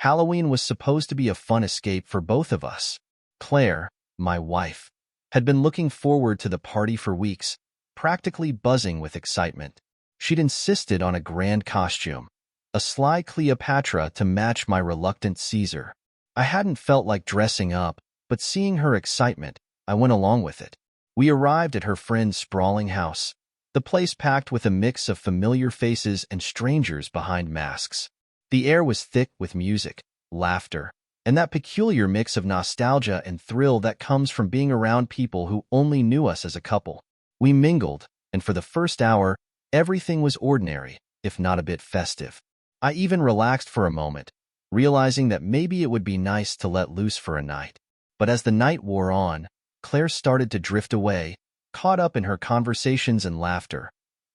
Halloween was supposed to be a fun escape for both of us. Claire, my wife, had been looking forward to the party for weeks, practically buzzing with excitement. She'd insisted on a grand costume, a sly Cleopatra to match my reluctant Caesar. I hadn't felt like dressing up, but seeing her excitement, I went along with it. We arrived at her friend's sprawling house, the place packed with a mix of familiar faces and strangers behind masks. The air was thick with music, laughter, and that peculiar mix of nostalgia and thrill that comes from being around people who only knew us as a couple. We mingled, and for the first hour, everything was ordinary, if not a bit festive. I even relaxed for a moment, realizing that maybe it would be nice to let loose for a night. But as the night wore on, Claire started to drift away, caught up in her conversations and laughter,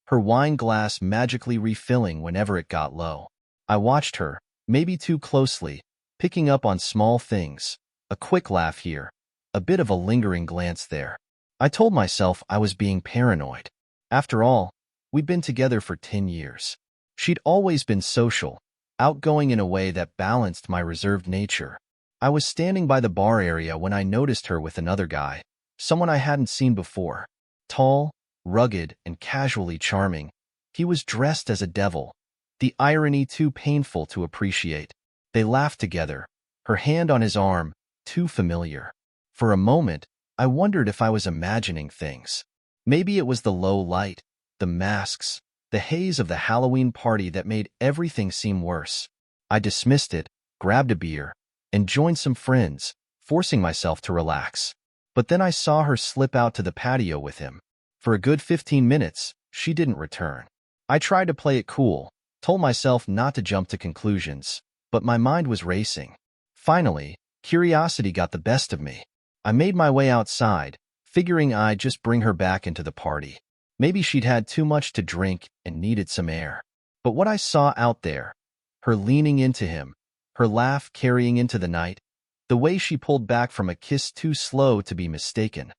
her wine glass magically refilling whenever it got low. I watched her, maybe too closely, picking up on small things, a quick laugh here, a bit of a lingering glance there. I told myself I was being paranoid. After all, we'd been together for 10 years. She'd always been social, outgoing in a way that balanced my reserved nature. I was standing by the bar area when I noticed her with another guy, someone I hadn't seen before. Tall, rugged, and casually charming, he was dressed as a devil, the irony too painful to appreciate. They laughed together, her hand on his arm, too familiar. For a moment, I wondered if I was imagining things. Maybe it was the low light, the masks, the haze of the Halloween party that made everything seem worse. I dismissed it, grabbed a beer, and joined some friends, forcing myself to relax. But then I saw her slip out to the patio with him. For a good 15 minutes, she didn't return. I tried to play it cool, told myself not to jump to conclusions, but my mind was racing. Finally, curiosity got the best of me. I made my way outside, figuring I'd just bring her back into the party. Maybe she'd had too much to drink and needed some air. But what I saw out there, her leaning into him, her laugh carrying into the night, the way she pulled back from a kiss too slow to be mistaken,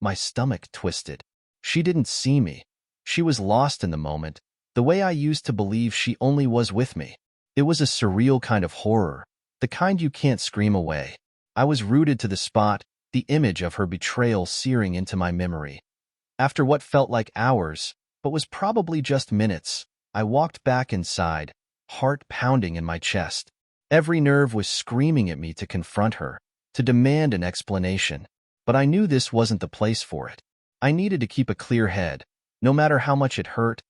my stomach twisted. She didn't see me. She was lost in the moment, the way I used to believe she only was with me. It was a surreal kind of horror, the kind you can't scream away. I was rooted to the spot, the image of her betrayal searing into my memory. After what felt like hours, but was probably just minutes, I walked back inside, heart pounding in my chest. Every nerve was screaming at me to confront her, to demand an explanation. But I knew this wasn't the place for it. I needed to keep a clear head, no matter how much it hurt,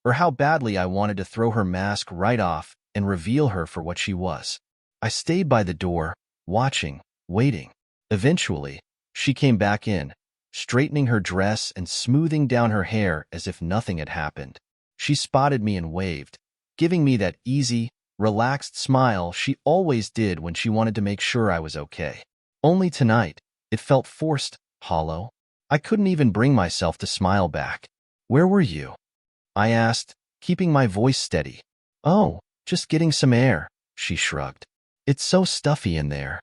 or how badly I wanted to throw her mask right off and reveal her for what she was. I stayed by the door, watching, waiting. Eventually, she came back in, straightening her dress and smoothing down her hair as if nothing had happened. She spotted me and waved, giving me that easy, relaxed smile she always did when she wanted to make sure I was okay. Only tonight, it felt forced, hollow. I couldn't even bring myself to smile back. "Where were you?" I asked, keeping my voice steady. "Oh, just getting some air," she shrugged. "It's so stuffy in there."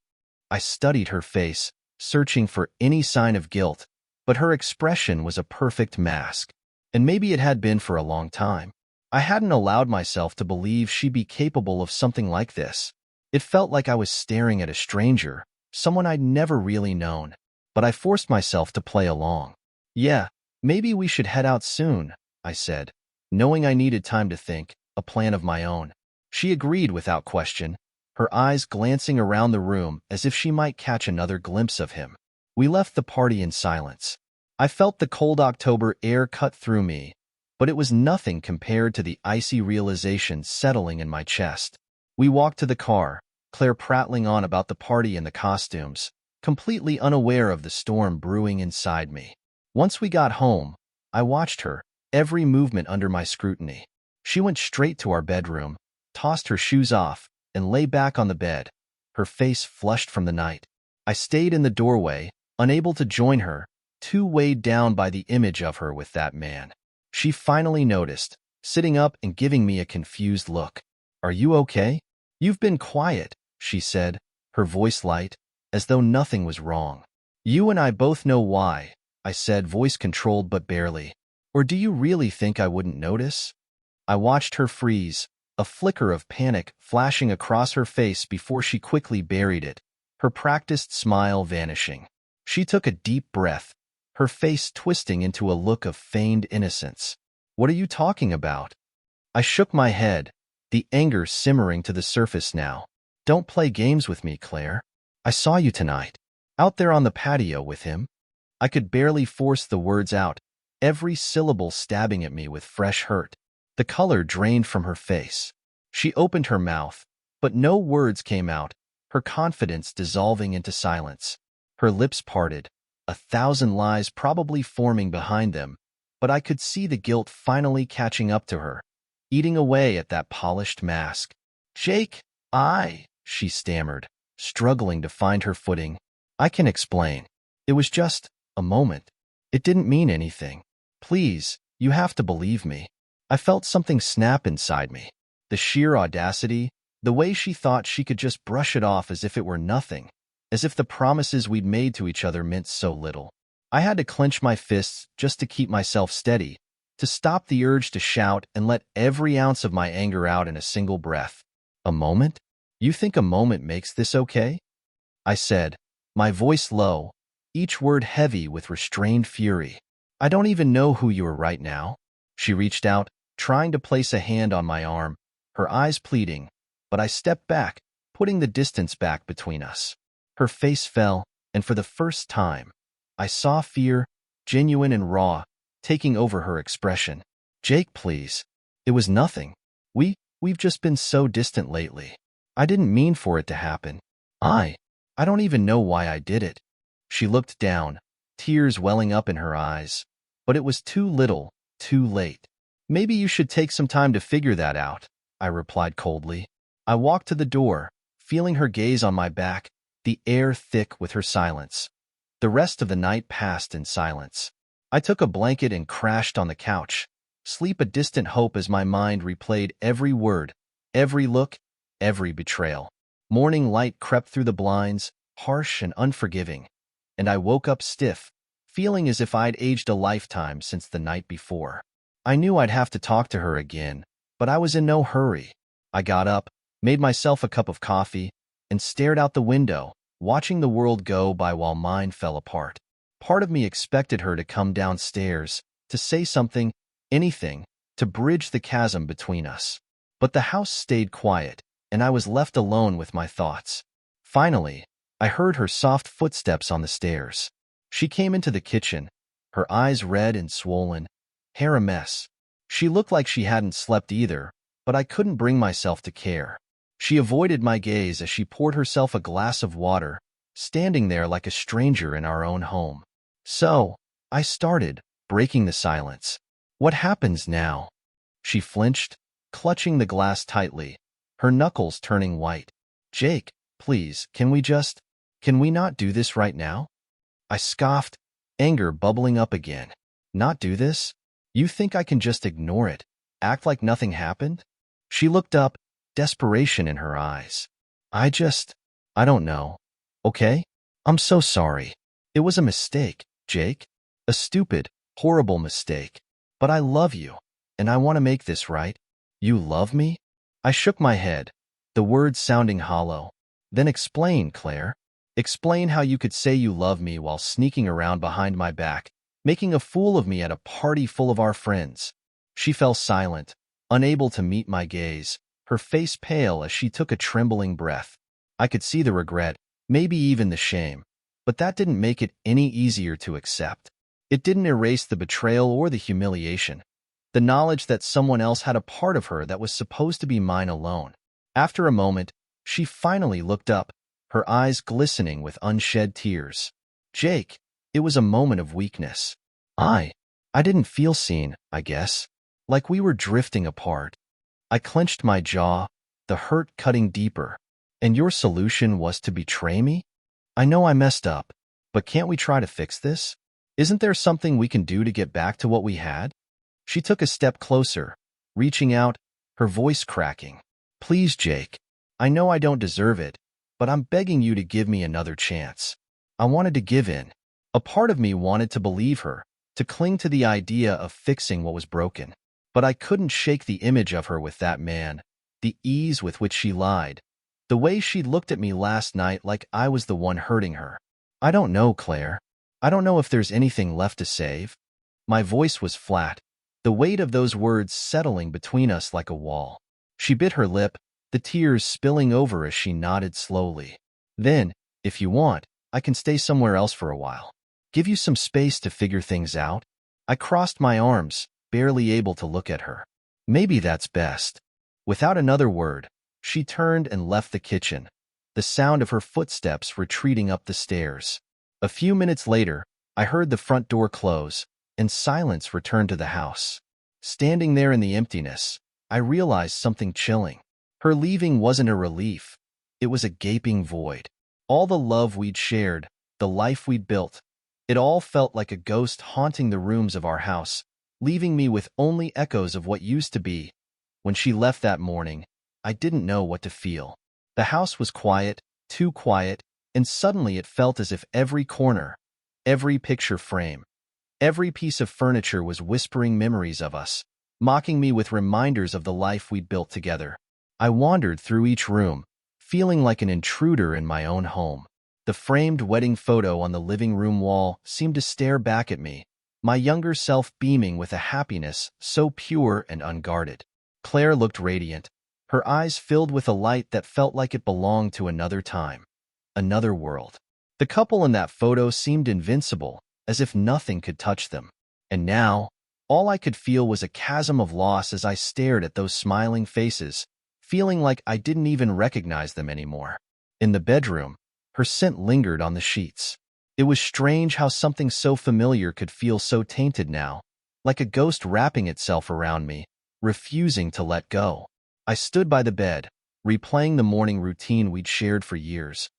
I studied her face, searching for any sign of guilt, but her expression was a perfect mask. And maybe it had been for a long time. I hadn't allowed myself to believe she'd be capable of something like this. It felt like I was staring at a stranger, someone I'd never really known. But I forced myself to play along. "Yeah, maybe we should head out soon," I said, knowing I needed time to think, a plan of my own. She agreed without question, her eyes glancing around the room as if she might catch another glimpse of him. We left the party in silence. I felt the cold October air cut through me, but it was nothing compared to the icy realization settling in my chest. We walked to the car, Claire prattling on about the party and the costumes, completely unaware of the storm brewing inside me. Once we got home, I watched her, every movement under my scrutiny. She went straight to our bedroom, tossed her shoes off, and lay back on the bed, her face flushed from the night. I stayed in the doorway, unable to join her, too weighed down by the image of her with that man. She finally noticed, sitting up and giving me a confused look. "Are you okay? You've been quiet," she said, her voice light, as though nothing was wrong. "You and I both know why," I said, voice controlled but barely. "Or do you really think I wouldn't notice?" I watched her freeze, a flicker of panic flashing across her face before she quickly buried it, her practiced smile vanishing. She took a deep breath, her face twisting into a look of feigned innocence. "What are you talking about?" I shook my head, the anger simmering to the surface now. "Don't play games with me, Claire. I saw you tonight, out there on the patio with him." I could barely force the words out, every syllable stabbing at me with fresh hurt. The color drained from her face. She opened her mouth, but no words came out, her confidence dissolving into silence. Her lips parted, a thousand lies probably forming behind them, but I could see the guilt finally catching up to her, eating away at that polished mask. "Jake, she stammered, struggling to find her footing. "I can explain. It was just a moment. It didn't mean anything. Please, you have to believe me." I felt something snap inside me. The sheer audacity, the way she thought she could just brush it off as if it were nothing, as if the promises we'd made to each other meant so little. I had to clench my fists just to keep myself steady, to stop the urge to shout and let every ounce of my anger out in a single breath. "A moment? You think a moment makes this okay?" I said, my voice low, each word heavy with restrained fury. "I don't even know who you are right now." She reached out, trying to place a hand on my arm, her eyes pleading, but I stepped back, putting the distance back between us. Her face fell, and for the first time, I saw fear, genuine and raw, taking over her expression. "Jake, please. It was nothing. We've just been so distant lately. I didn't mean for it to happen. I don't even know why I did it." She looked down, tears welling up in her eyes. But it was too little, too late. "Maybe you should take some time to figure that out," I replied coldly. I walked to the door, feeling her gaze on my back, the air thick with her silence. The rest of the night passed in silence. I took a blanket and crashed on the couch, sleep a distant hope as my mind replayed every word, every look, every betrayal. Morning light crept through the blinds, harsh and unforgiving, and I woke up stiff, feeling as if I'd aged a lifetime since the night before. I knew I'd have to talk to her again, but I was in no hurry. I got up, made myself a cup of coffee, and stared out the window, watching the world go by while mine fell apart. Part of me expected her to come downstairs, to say something, anything, to bridge the chasm between us. But the house stayed quiet, and I was left alone with my thoughts. Finally, I heard her soft footsteps on the stairs. She came into the kitchen, her eyes red and swollen, hair a mess. She looked like she hadn't slept either, but I couldn't bring myself to care. She avoided my gaze as she poured herself a glass of water, standing there like a stranger in our own home. "So," I started, breaking the silence. "What happens now?" She flinched, clutching the glass tightly, her knuckles turning white. "Jake, please, can we not do this right now?" I scoffed, anger bubbling up again. "Not do this? You think I can just ignore it, act like nothing happened?" She looked up, desperation in her eyes. I don't know. Okay? I'm so sorry. It was a mistake, Jake. A stupid, horrible mistake. But I love you, and I want to make this right. You love me?" I shook my head, the words sounding hollow. "Then explain, Claire. Explain how you could say you love me while sneaking around behind my back, making a fool of me at a party full of our friends." She fell silent, unable to meet my gaze, her face pale as she took a trembling breath. I could see the regret, maybe even the shame, but that didn't make it any easier to accept. It didn't erase the betrayal or the humiliation, the knowledge that someone else had a part of her that was supposed to be mine alone. After a moment, she finally looked up, her eyes glistening with unshed tears. "Jake, it was a moment of weakness. I didn't feel seen, I guess, like we were drifting apart." I clenched my jaw, the hurt cutting deeper. "And your solution was to betray me? I know I messed up, but can't we try to fix this? Isn't there something we can do to get back to what we had?" She took a step closer, reaching out, her voice cracking. "Please, Jake, I know I don't deserve it, but I'm begging you to give me another chance." I wanted to give in. A part of me wanted to believe her, to cling to the idea of fixing what was broken. But I couldn't shake the image of her with that man, the ease with which she lied, the way she looked at me last night like I was the one hurting her. I don't know, Claire. I don't know if there's anything left to save. My voice was flat, the weight of those words settling between us like a wall. She bit her lip, the tears spilling over as she nodded slowly. Then, if you want, I can stay somewhere else for a while. Give you some space to figure things out. I crossed my arms, barely able to look at her. Maybe that's best. Without another word, she turned and left the kitchen, the sound of her footsteps retreating up the stairs. A few minutes later, I heard the front door close, and silence returned to the house. Standing there in the emptiness, I realized something chilling. Her leaving wasn't a relief. It was a gaping void. All the love we'd shared, the life we'd built, it all felt like a ghost haunting the rooms of our house, leaving me with only echoes of what used to be. When she left that morning, I didn't know what to feel. The house was quiet, too quiet, and suddenly it felt as if every corner, every picture frame, every piece of furniture was whispering memories of us, mocking me with reminders of the life we'd built together. I wandered through each room, feeling like an intruder in my own home. The framed wedding photo on the living room wall seemed to stare back at me, my younger self beaming with a happiness so pure and unguarded. Claire looked radiant, her eyes filled with a light that felt like it belonged to another time, another world. The couple in that photo seemed invincible, as if nothing could touch them. And now, all I could feel was a chasm of loss as I stared at those smiling faces, feeling like I didn't even recognize them anymore. In the bedroom, her scent lingered on the sheets. It was strange how something so familiar could feel so tainted now, like a ghost wrapping itself around me, refusing to let go. I stood by the bed, replaying the morning routine we'd shared for years.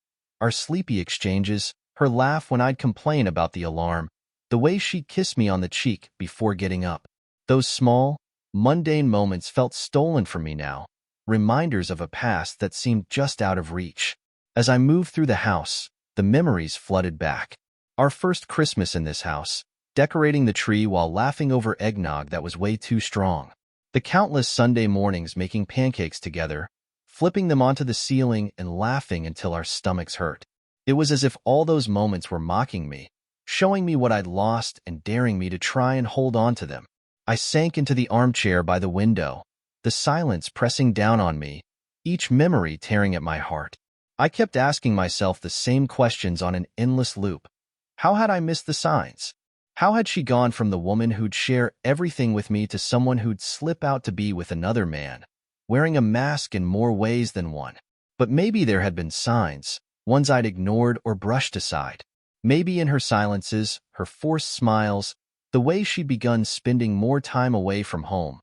Our sleepy exchanges, her laugh when I'd complain about the alarm, the way she'd kiss me on the cheek before getting up. Those small, mundane moments felt stolen from me now, reminders of a past that seemed just out of reach. As I moved through the house, the memories flooded back. Our first Christmas in this house, decorating the tree while laughing over eggnog that was way too strong. The countless Sunday mornings making pancakes together, flipping them onto the ceiling and laughing until our stomachs hurt. It was as if all those moments were mocking me, showing me what I'd lost and daring me to try and hold on to them. I sank into the armchair by the window, the silence pressing down on me, each memory tearing at my heart. I kept asking myself the same questions on an endless loop. How had I missed the signs? How had she gone from the woman who'd share everything with me to someone who'd slip out to be with another man, wearing a mask in more ways than one? But maybe there had been signs, ones I'd ignored or brushed aside. Maybe in her silences, her forced smiles, the way she'd begun spending more time away from home,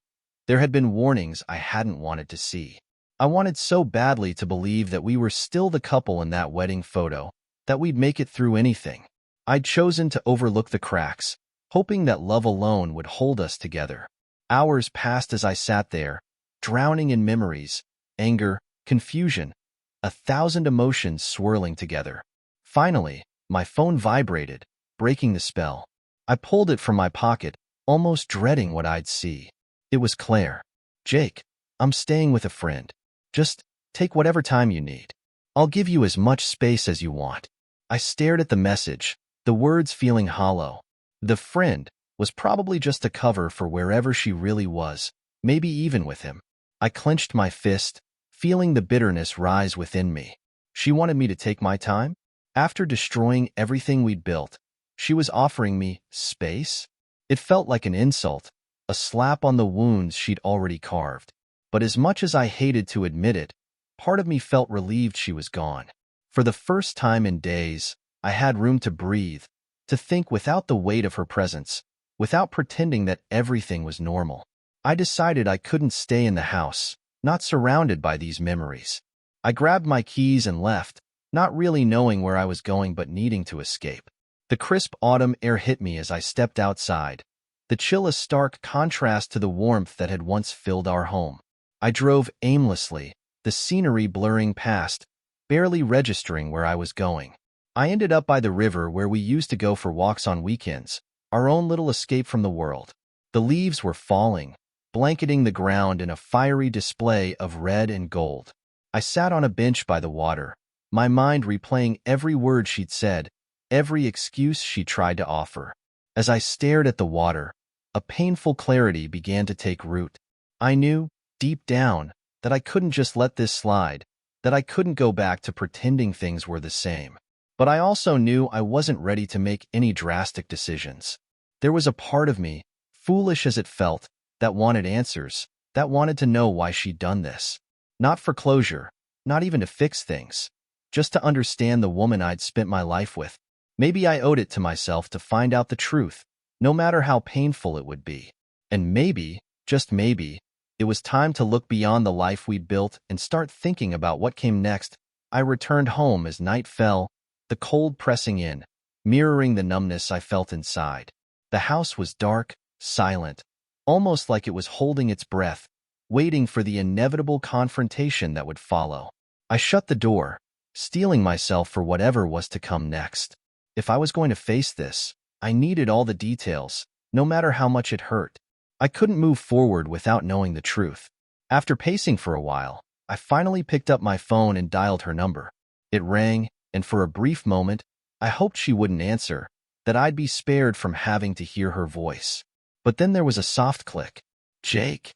there had been warnings I hadn't wanted to see. I wanted so badly to believe that we were still the couple in that wedding photo, that we'd make it through anything. I'd chosen to overlook the cracks, hoping that love alone would hold us together. Hours passed as I sat there, drowning in memories, anger, confusion, 1,000 emotions swirling together. Finally, my phone vibrated, breaking the spell. I pulled it from my pocket, almost dreading what I'd see. It was Claire. "Jake, I'm staying with a friend. Just take whatever time you need. I'll give you as much space as you want." I stared at the message, the words feeling hollow. The friend was probably just a cover for wherever she really was, maybe even with him. I clenched my fist, feeling the bitterness rise within me. She wanted me to take my time? After destroying everything we'd built, she was offering me space? It felt like an insult, a slap on the wounds she'd already carved. But as much as I hated to admit it, part of me felt relieved she was gone. For the first time in days, I had room to breathe, to think without the weight of her presence, without pretending that everything was normal. I decided I couldn't stay in the house, not surrounded by these memories. I grabbed my keys and left, not really knowing where I was going but needing to escape. The crisp autumn air hit me as I stepped outside, the chill a stark contrast to the warmth that had once filled our home. I drove aimlessly, the scenery blurring past, barely registering where I was going. I ended up by the river where we used to go for walks on weekends, our own little escape from the world. The leaves were falling, blanketing the ground in a fiery display of red and gold. I sat on a bench by the water, my mind replaying every word she'd said, every excuse she tried to offer. As I stared at the water, a painful clarity began to take root. I knew, deep down, that I couldn't just let this slide, that I couldn't go back to pretending things were the same. But I also knew I wasn't ready to make any drastic decisions. There was a part of me, foolish as it felt, that wanted answers, that wanted to know why she'd done this. Not for closure, not even to fix things, just to understand the woman I'd spent my life with. Maybe I owed it to myself to find out the truth, no matter how painful it would be. And maybe, just maybe, it was time to look beyond the life we'd built and start thinking about what came next. I returned home as night fell, the cold pressing in, mirroring the numbness I felt inside. The house was dark, silent, almost like it was holding its breath, waiting for the inevitable confrontation that would follow. I shut the door, steeling myself for whatever was to come next. If I was going to face this, I needed all the details, no matter how much it hurt. I couldn't move forward without knowing the truth. After pacing for a while, I finally picked up my phone and dialed her number. It rang, and for a brief moment, I hoped she wouldn't answer, that I'd be spared from having to hear her voice. But then there was a soft click. Jake.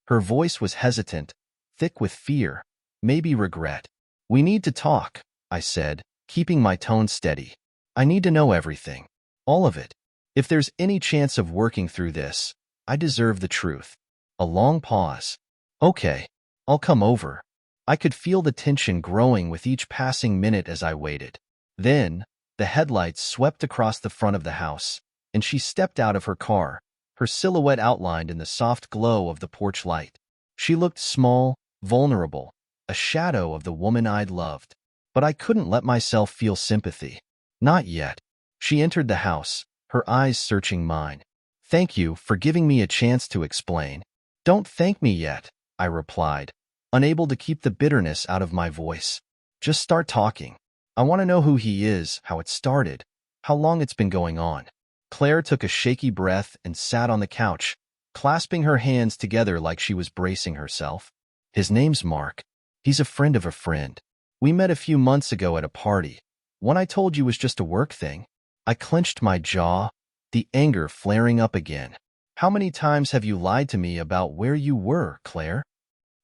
Her voice was hesitant, thick with fear, maybe regret. "We need to talk," I said, keeping my tone steady. "I need to know everything. All of it. If there's any chance of working through this, I deserve the truth." A long pause. "Okay, I'll come over." I could feel the tension growing with each passing minute as I waited. Then, the headlights swept across the front of the house, and she stepped out of her car, her silhouette outlined in the soft glow of the porch light. She looked small, vulnerable, a shadow of the woman I'd loved. But I couldn't let myself feel sympathy. Not yet. She entered the house, her eyes searching mine. "Thank you for giving me a chance to explain." "Don't thank me yet," I replied, unable to keep the bitterness out of my voice. "Just start talking. I want to know who he is, how it started, how long it's been going on." Claire took a shaky breath and sat on the couch, clasping her hands together like she was bracing herself. "His name's Mark. He's a friend of a friend. We met a few months ago at a party. One I told you was just a work thing." I clenched my jaw, the anger flaring up again. "How many times have you lied to me about where you were, Claire?"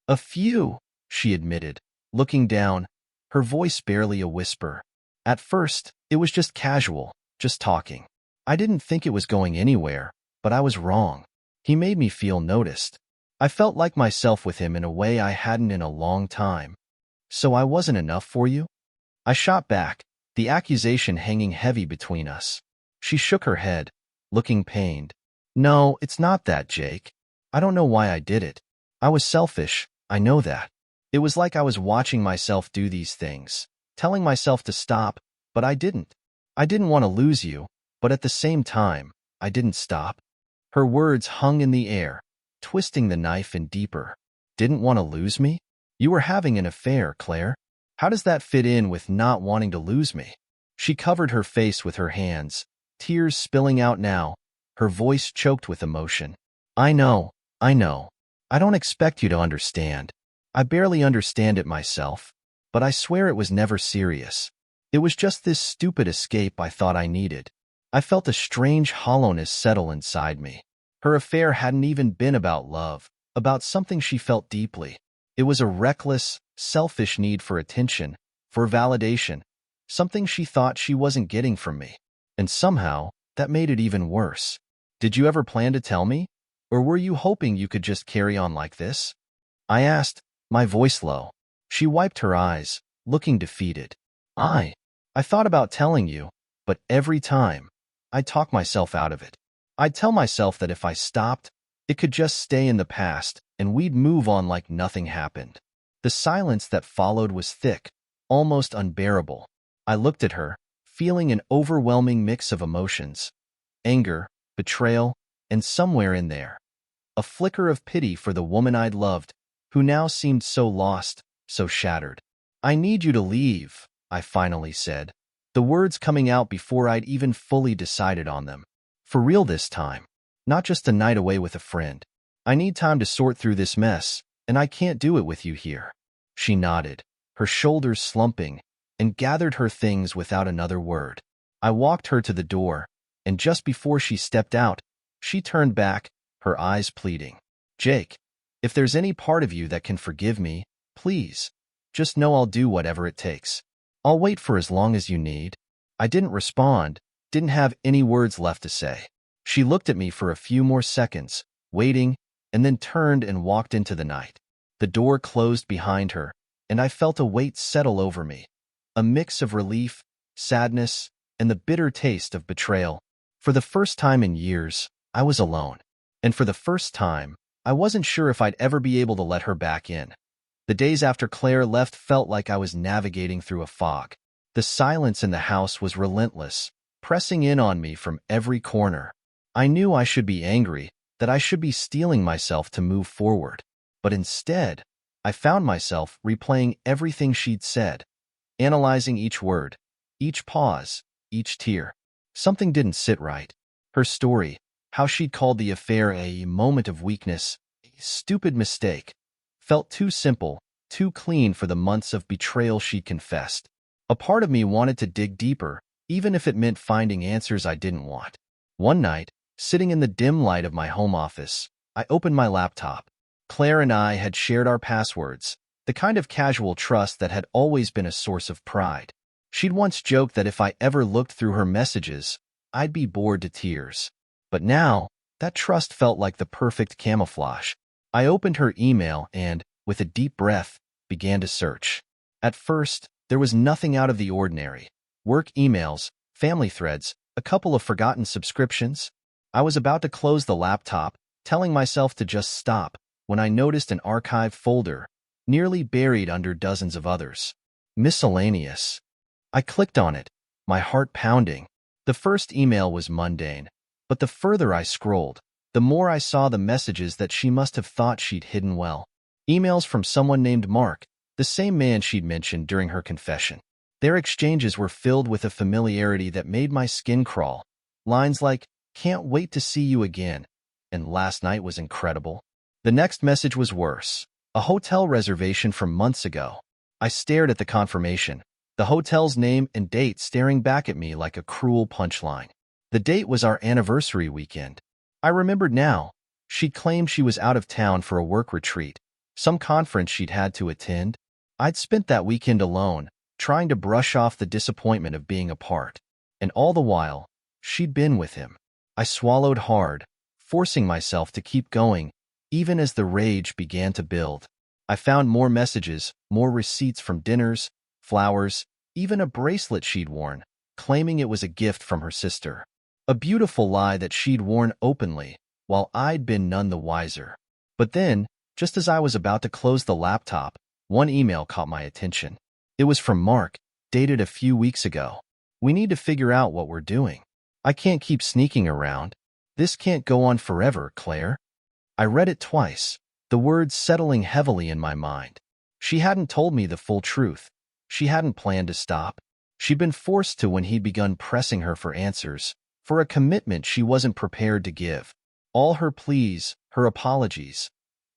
"A few," she admitted, looking down, her voice barely a whisper. "At first, it was just casual, just talking. I didn't think it was going anywhere, but I was wrong. He made me feel noticed. I felt like myself with him in a way I hadn't in a long time. So I wasn't enough for you?" I shot back, the accusation hanging heavy between us. She shook her head, looking pained. "No, it's not that, Jake. I don't know why I did it. I was selfish, I know that. It was like I was watching myself do these things, telling myself to stop, but I didn't. I didn't want to lose you, but at the same time, I didn't stop." Her words hung in the air, twisting the knife in deeper. "Didn't want to lose me? You were having an affair, Claire. How does that fit in with not wanting to lose me?" She covered her face with her hands, tears spilling out now, her voice choked with emotion. I know. I don't expect you to understand. I barely understand it myself, but I swear it was never serious. It was just this stupid escape I thought I needed." I felt a strange hollowness settle inside me. Her affair hadn't even been about love, about something she felt deeply. It was a reckless, selfish need for attention, for validation, something she thought she wasn't getting from me. And somehow, that made it even worse. "Did you ever plan to tell me? Or were you hoping you could just carry on like this?" I asked, my voice low. She wiped her eyes, looking defeated. I thought about telling you, but every time, I'd talk myself out of it. I'd tell myself that if I stopped, it could just stay in the past, and we'd move on like nothing happened. The silence that followed was thick, almost unbearable. I looked at her, feeling an overwhelming mix of emotions. Anger, betrayal, and somewhere in there, a flicker of pity for the woman I'd loved, who now seemed so lost, so shattered. "I need you to leave," I finally said, the words coming out before I'd even fully decided on them. "For real this time, not just a night away with a friend." I need time to sort through this mess, and I can't do it with you here. She nodded, her shoulders slumping, and gathered her things without another word. I walked her to the door, and just before she stepped out, she turned back, her eyes pleading. Jake, if there's any part of you that can forgive me, please, just know I'll do whatever it takes. I'll wait for as long as you need. I didn't respond, didn't have any words left to say. She looked at me for a few more seconds, waiting, and then turned and walked into the night. The door closed behind her, and I felt a weight settle over me, a mix of relief, sadness, and the bitter taste of betrayal. For the first time in years, I was alone. And for the first time, I wasn't sure if I'd ever be able to let her back in. The days after Claire left felt like I was navigating through a fog. The silence in the house was relentless, pressing in on me from every corner. I knew I should be angry, that I should be steeling myself to move forward. But instead, I found myself replaying everything she'd said, analyzing each word, each pause, each tear. Something didn't sit right. Her story, how she'd called the affair a moment of weakness, a stupid mistake, felt too simple, too clean for the months of betrayal she'd confessed. A part of me wanted to dig deeper, even if it meant finding answers I didn't want. One night, sitting in the dim light of my home office, I opened my laptop. Claire and I had shared our passwords, the kind of casual trust that had always been a source of pride. She'd once joked that if I ever looked through her messages, I'd be bored to tears. But now, that trust felt like the perfect camouflage. I opened her email and, with a deep breath, began to search. At first, there was nothing out of the ordinary. Work emails, family threads, a couple of forgotten subscriptions. I was about to close the laptop, telling myself to just stop, when I noticed an archive folder, nearly buried under dozens of others. Miscellaneous. I clicked on it, my heart pounding. The first email was mundane, but the further I scrolled, the more I saw the messages that she must have thought she'd hidden well. Emails from someone named Mark, the same man she'd mentioned during her confession. Their exchanges were filled with a familiarity that made my skin crawl. Lines like, "Can't wait to see you again," and "Last night was incredible." The next message was worse. A hotel reservation from months ago. I stared at the confirmation, the hotel's name and date staring back at me like a cruel punchline. The date was our anniversary weekend. I remembered now. She'd claimed she was out of town for a work retreat, some conference she'd had to attend. I'd spent that weekend alone, trying to brush off the disappointment of being apart. And all the while, she'd been with him. I swallowed hard, forcing myself to keep going, even as the rage began to build. I found more messages, more receipts from dinners, flowers, even a bracelet she'd worn, claiming it was a gift from her sister. A beautiful lie that she'd worn openly, while I'd been none the wiser. But then, just as I was about to close the laptop, one email caught my attention. It was from Mark, dated a few weeks ago. "We need to figure out what we're doing. I can't keep sneaking around. This can't go on forever, Claire." I read it twice, the words settling heavily in my mind. She hadn't told me the full truth. She hadn't planned to stop. She'd been forced to when he'd begun pressing her for answers, for a commitment she wasn't prepared to give. All her pleas, her apologies,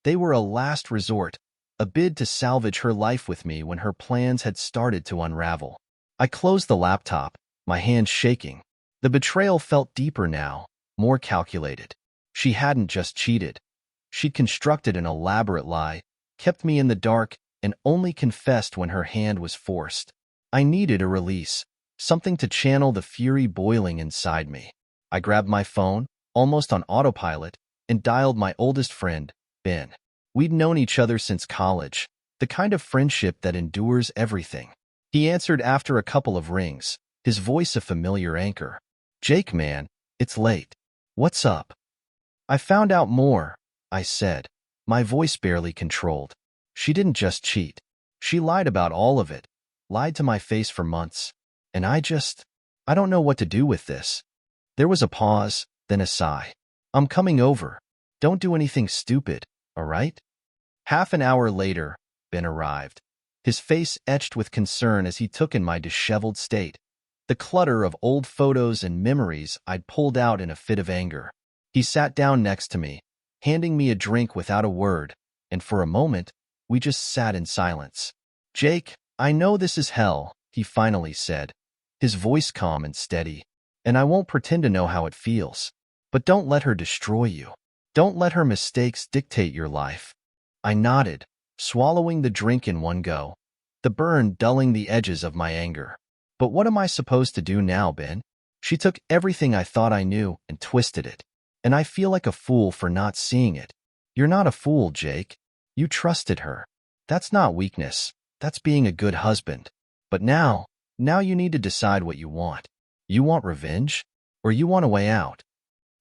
they were a last resort, a bid to salvage her life with me when her plans had started to unravel. I closed the laptop, my hands shaking. The betrayal felt deeper now, more calculated. She hadn't just cheated. She'd constructed an elaborate lie, kept me in the dark, and only confessed when her hand was forced. I needed a release, something to channel the fury boiling inside me. I grabbed my phone, almost on autopilot, and dialed my oldest friend, Ben. We'd known each other since college, the kind of friendship that endures everything. He answered after a couple of rings, his voice a familiar anchor. "Jake, man, it's late. What's up?" "I found out more," I said, my voice barely controlled. She didn't just cheat. She lied about all of it, lied to my face for months. And I don't know what to do with this. There was a pause, then a sigh. "I'm coming over. Don't do anything stupid, all right?" Half an hour later, Ben arrived, his face etched with concern as he took in my disheveled state, the clutter of old photos and memories I'd pulled out in a fit of anger. He sat down next to me, handing me a drink without a word, and for a moment, we just sat in silence. "Jake, I know this is hell," he finally said, his voice calm and steady, "and I won't pretend to know how it feels. But don't let her destroy you. Don't let her mistakes dictate your life." I nodded, swallowing the drink in one go, the burn dulling the edges of my anger. "But what am I supposed to do now, Ben? She took everything I thought I knew and twisted it, and I feel like a fool for not seeing it." "You're not a fool, Jake. You trusted her. That's not weakness. That's being a good husband. But now you need to decide what you want. You want revenge, or you want a way out?"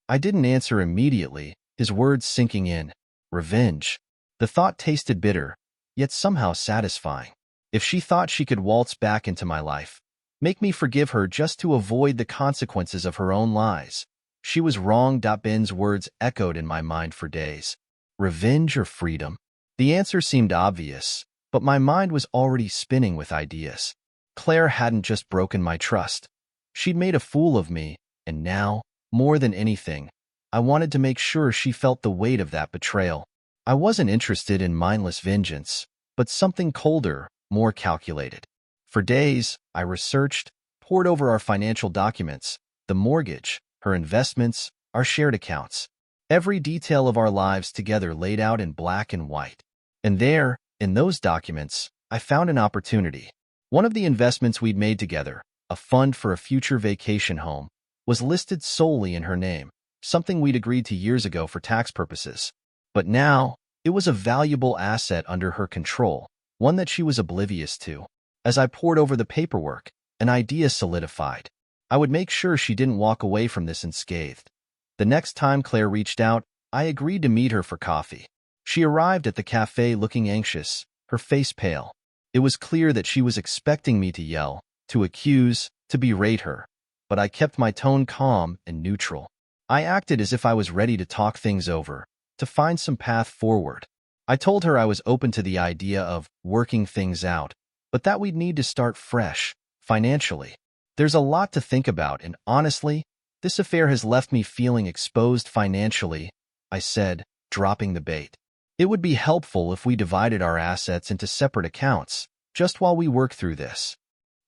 I didn't answer immediately, his words sinking in. Revenge. The thought tasted bitter, yet somehow satisfying. If she thought she could waltz back into my life, make me forgive her just to avoid the consequences of her own lies, she was wrong. Ben's words echoed in my mind for days. Revenge or freedom? The answer seemed obvious, but my mind was already spinning with ideas. Claire hadn't just broken my trust. She'd made a fool of me, and now, more than anything, I wanted to make sure she felt the weight of that betrayal. I wasn't interested in mindless vengeance, but something colder, more calculated. For days, I researched, pored over our financial documents, the mortgage, her investments, our shared accounts. Every detail of our lives together laid out in black and white. And there, in those documents, I found an opportunity. One of the investments we'd made together, a fund for a future vacation home, was listed solely in her name, something we'd agreed to years ago for tax purposes. But now, it was a valuable asset under her control, one that she was oblivious to. As I pored over the paperwork, an idea solidified. I would make sure she didn't walk away from this unscathed. The next time Claire reached out, I agreed to meet her for coffee. She arrived at the cafe looking anxious, her face pale. It was clear that she was expecting me to yell, to accuse, to berate her. But I kept my tone calm and neutral. I acted as if I was ready to talk things over, to find some path forward. I told her I was open to the idea of working things out, but that we'd need to start fresh, financially. There's a lot to think about, and honestly, this affair has left me feeling exposed financially, I said, dropping the bait. It would be helpful if we divided our assets into separate accounts, just while we work through this.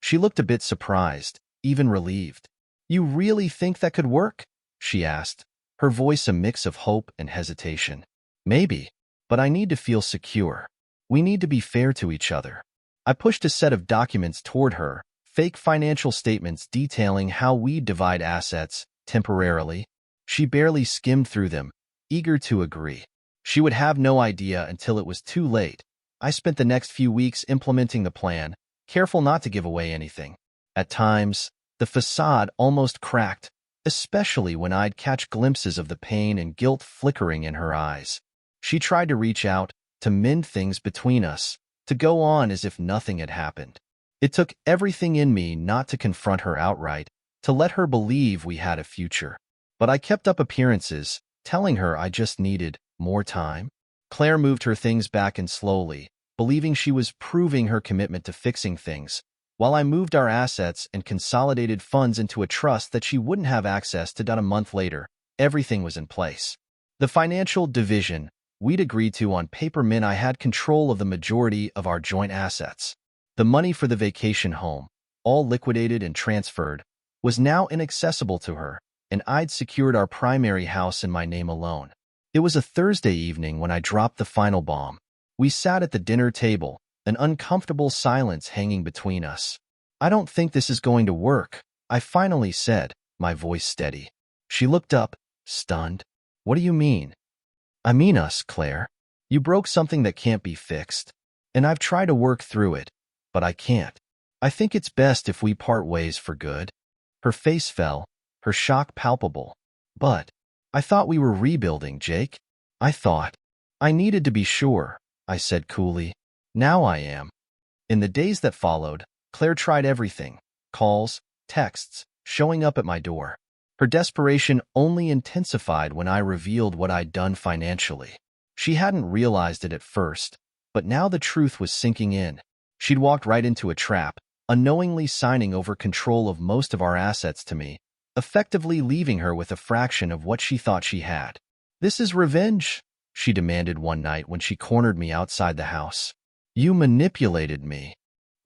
She looked a bit surprised, even relieved. "You really think that could work?" she asked, her voice a mix of hope and hesitation. "Maybe, but I need to feel secure. We need to be fair to each other." I pushed a set of documents toward her, fake financial statements detailing how we'd divide assets, temporarily. She barely skimmed through them, eager to agree. She would have no idea until it was too late. I spent the next few weeks implementing the plan, careful not to give away anything. At times, the facade almost cracked, especially when I'd catch glimpses of the pain and guilt flickering in her eyes. She tried to reach out, to mend things between us, to go on as if nothing had happened. It took everything in me not to confront her outright, to let her believe we had a future. But I kept up appearances, telling her I just needed more time. Claire moved her things back in slowly, believing she was proving her commitment to fixing things, while I moved our assets and consolidated funds into a trust that she wouldn't have access to. A month later, everything was in place. The financial division we'd agreed to on paper meant I had control of the majority of our joint assets. The money for the vacation home, all liquidated and transferred, was now inaccessible to her, and I'd secured our primary house in my name alone. It was a Thursday evening when I dropped the final bomb. We sat at the dinner table, an uncomfortable silence hanging between us. "I don't think this is going to work," I finally said, my voice steady. She looked up, stunned. "What do you mean?" "I mean us, Claire. You broke something that can't be fixed, and I've tried to work through it, but I can't. I think it's best if we part ways for good." Her face fell, her shock palpable. "But I thought we were rebuilding, Jake. I needed to be sure," I said coolly. "Now I am." In the days that followed, Claire tried everything: calls, texts, showing up at my door. Her desperation only intensified when I revealed what I'd done financially. She hadn't realized it at first, but now the truth was sinking in. She'd walked right into a trap, unknowingly signing over control of most of our assets to me, effectively leaving her with a fraction of what she thought she had. "This is revenge," she demanded one night when she cornered me outside the house. "You manipulated me."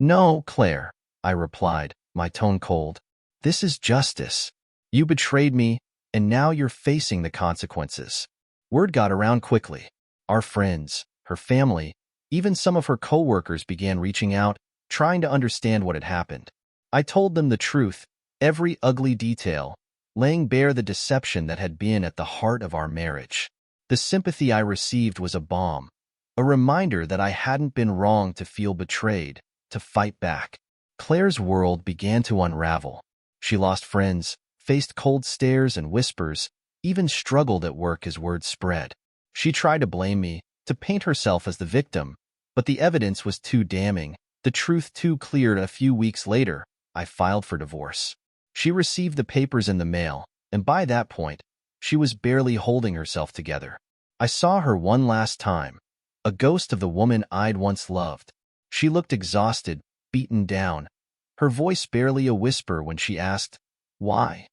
"No, Claire," I replied, my tone cold. "This is justice. You betrayed me, and now you're facing the consequences." Word got around quickly. Our friends, her family, even some of her coworkers began reaching out, trying to understand what had happened. I told them the truth, every ugly detail, laying bare the deception that had been at the heart of our marriage. The sympathy I received was a balm, a reminder that I hadn't been wrong to feel betrayed, to fight back. Claire's world began to unravel. She lost friends, faced cold stares and whispers, even struggled at work as word spread. She tried to blame me, to paint herself as the victim, but the evidence was too damning, the truth too clear. A few weeks later, I filed for divorce. She received the papers in the mail, and by that point, she was barely holding herself together. I saw her one last time, a ghost of the woman I'd once loved. She looked exhausted, beaten down, her voice barely a whisper when she asked, "Why?"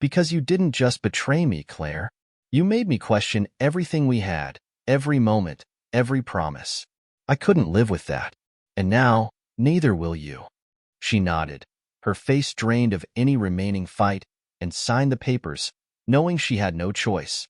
"Because you didn't just betray me, Claire. You made me question everything we had, every moment, every promise. I couldn't live with that. And now, neither will you." She nodded, her face drained of any remaining fight, and signed the papers, knowing she had no choice.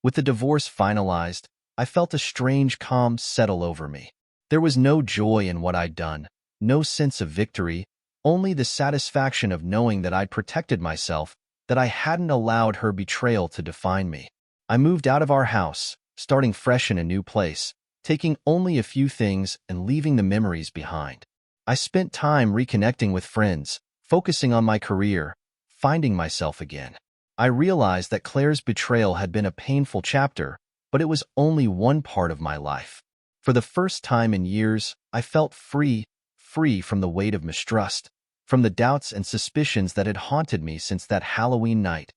With the divorce finalized, I felt a strange calm settle over me. There was no joy in what I'd done, no sense of victory, only the satisfaction of knowing that I'd protected myself, that I hadn't allowed her betrayal to define me. I moved out of our house, starting fresh in a new place, taking only a few things and leaving the memories behind. I spent time reconnecting with friends, focusing on my career, finding myself again. I realized that Claire's betrayal had been a painful chapter, but it was only one part of my life. For the first time in years, I felt free from the weight of mistrust, from the doubts and suspicions that had haunted me since that Halloween night.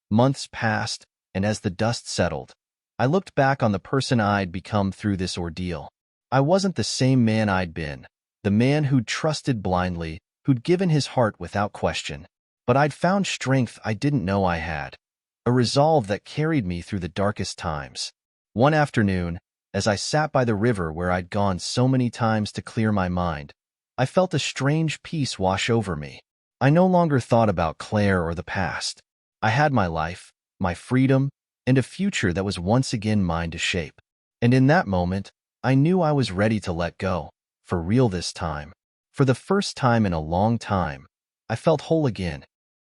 Months passed, and as the dust settled, I looked back on the person I'd become through this ordeal. I wasn't the same man I'd been, the man who'd trusted blindly, who'd given his heart without question. But I'd found strength I didn't know I had, a resolve that carried me through the darkest times. One afternoon, as I sat by the river where I'd gone so many times to clear my mind, I felt a strange peace wash over me. I no longer thought about Claire or the past. I had my life, my freedom, and a future that was once again mine to shape. And in that moment, I knew I was ready to let go, for real this time. For the first time in a long time, I felt whole again,